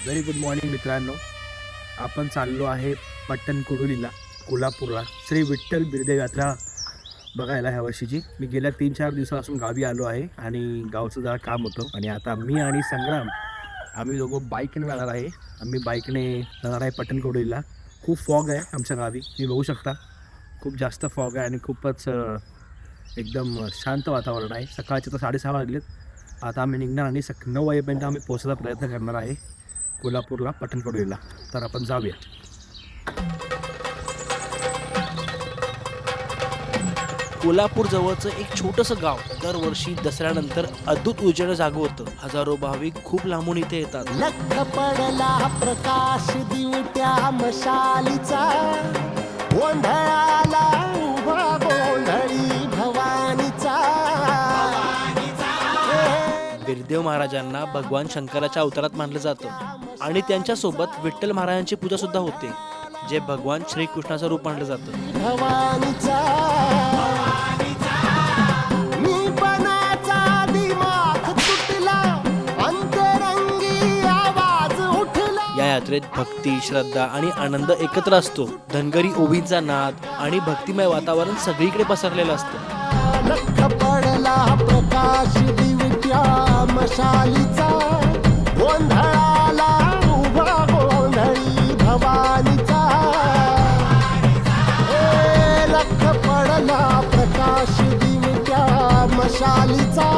Very good morning मित्रांनो. आपण चाललो आहे पट्टणकोडोलीला, कोल्हापूरला श्री विठ्ठल बिरदे यात्रा बघायला ह्या वर्षीची. मी गेल्या 3-4 दिवसापासून गावी आलो आहे आणि गावचं जरा काम होतं आणि आता मी आणि संग्राम आम्ही दोघं बाईकने जाणार आहे. आम्ही बाईकने जाणार आहे पट्टणकोडोलीला. खूप फॉग आहे आमच्या गावी, तुम्ही बघू शकता. खूप जास्त फॉग आहे आणि खूपच एकदम शांत वातावरण आहे. सकाळचे तर 6:30 वाजलेत. आता आम्ही निघणार आणि 9 वाजेपर्यंत आम्ही पोहोचायचा प्रयत्न करणार आहे कोल्हापूरला, पट्टणकोडोलीला. तर आपण जाऊया. कोल्हापूर जवळचं एक छोटंसं गाव दरवर्षी दसऱ्यानंतर अद्भुत उजेड जागं होतं. हजारो भाविक खूप लांबून इथे येतात. लख पडला प्रकाश दिवट्या मशालीचा, गोंधळाला उभा गोंधळी भवानीचा. बिरदेव महाराजांना भगवान शंकराच्या अवतारात मानलं जातं आणि त्यांच्यासोबत विठ्ठल महाराजांची पूजा सुद्धा होते, जे भगवान श्रीकृष्णाचं रूप मानलं जातं. भवानीचा मी पणाचा दिमाग तुटला, अंतरंगी आवाज उठला. या यात्रेत भक्ती, श्रद्धा आणि आनंद एकत्र असतो. धनगरी ओवींचा नाद आणि भक्तिमय वातावरण सगळीकडे पसरलेलं असतं. लख पडला प्रकाश दिवट्या मशालीचा, गोंधळाला उभा गोंधळी भवानीचा. लख पडला प्रकाश दिवट्या मशालीचा,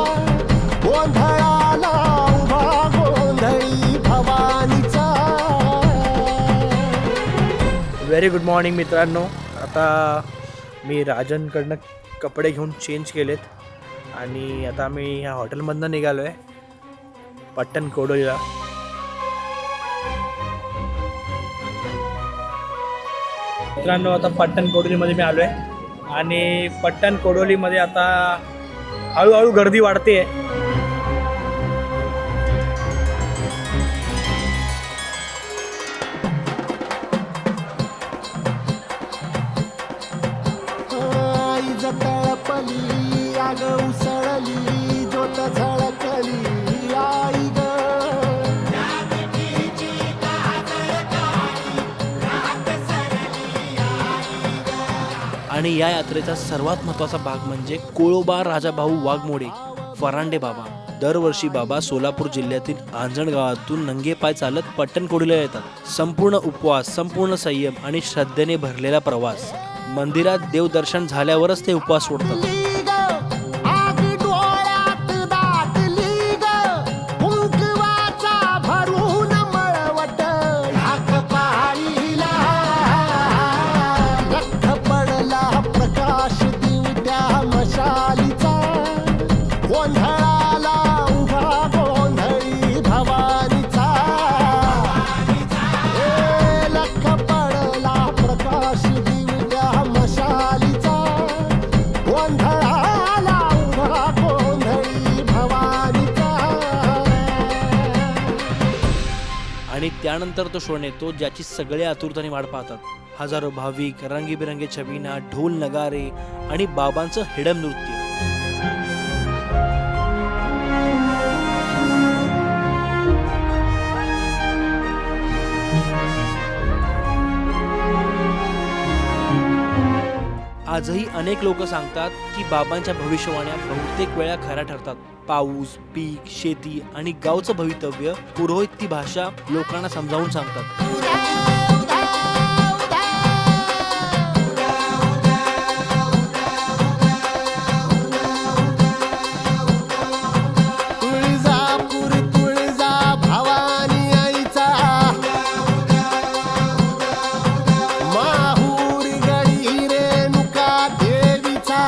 गोंधळाला उभा गोंधळी भवानीचा. व्हेरी गुड मॉर्निंग मित्रांनो. आता मी राजनकडनं कपडे घेऊन चेंज केलेत आणि आता आम्ही ह्या हॉटेलमधनं निघालो आहे पट्टणकोडोलीला. मित्रांनो, आता पट्टणकोडोलीमध्ये मी आलो आहे आणि पट्टणकोडोलीमध्ये आता हळूहळू गर्दी वाढते आहे. तळपली आग उसळली, ज्योत झळकली आई ग. आणि या यात्रेचा सर्वात महत्त्वाचा भाग म्हणजे कोळोबा राजाभाऊ वाघमोडे फरांडे बाबा. दरवर्षी बाबा सोलापूर जिल्ह्यातील आंजण गावातून नंगे पाय चालत पट्टणकोडोलीला येतात. संपूर्ण उपवास, संपूर्ण संयम आणि श्रद्धेने भरलेला प्रवास. मंदिरात देवदर्शन झाल्यावरच ते उपवास सोडतात. आग डोळ्यात दाटली ग, कुंकवाचा भरून मळवट ढाक पाळीला. लख पडला प्रकाश दिवट्या मशालीचा, गोंधळाला उभा गोंधळी भवानीचा. लख पडला प्रकाश मशालीचा, गोंधळाला उभा गोंधळी भवानीचा. आणि त्यानंतर तो क्षण येतो ज्याची सगळे आतुरतेने वाट पाहतात. हजारो भाविक, रंगीबिरंगी छबिना, ढोल नगारे आणि बाबांचं हिडम नृत्य. आजही अनेक लोक सांगतात की बाबांच्या भविष्यवाण्या बहुतेक वेळा खऱ्या ठरतात. पाऊस, पीक, शेती आणि गावचं भवितव्य पुरोहित ती भाषा लोकांना समजावून सांगतात. तुळजापूर तुळजा भवानी आईचा, माहूर गडी रेणुका देवीचा,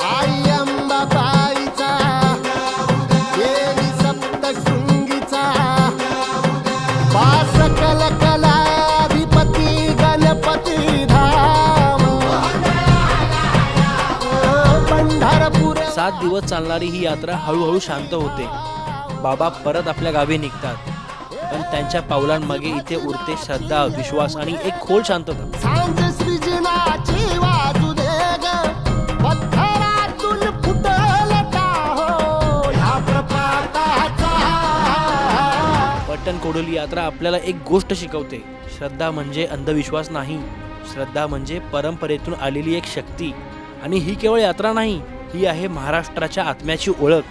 आई अंबाबाईचा, देवी सप्तशृंगीचा, पास कलकलाधिपती गणपती धाम, पंढरपूर. 7 दिवस चालणारी ही यात्रा हळूहळू शांत होते. बाबा परत आपल्या गावी निघतात, पण त्यांच्या पावलांमागे इथे उरते श्रद्धा, विश्वास आणि एक खोल शांतता. सांज सृजनाची वाजू दे ग, पत्थरातून फुटल का हो ह्या प्रपाताचा पट्टण कोडोली यात्रा आपल्याला एक गोष्ट शिकवते. श्रद्धा म्हणजे अंधविश्वास नाही, श्रद्धा म्हणजे परंपरेतून आलेली एक शक्ती. आणि ही केवळ यात्रा नाही, ही आहे महाराष्ट्राच्या आत्म्याची ओळख.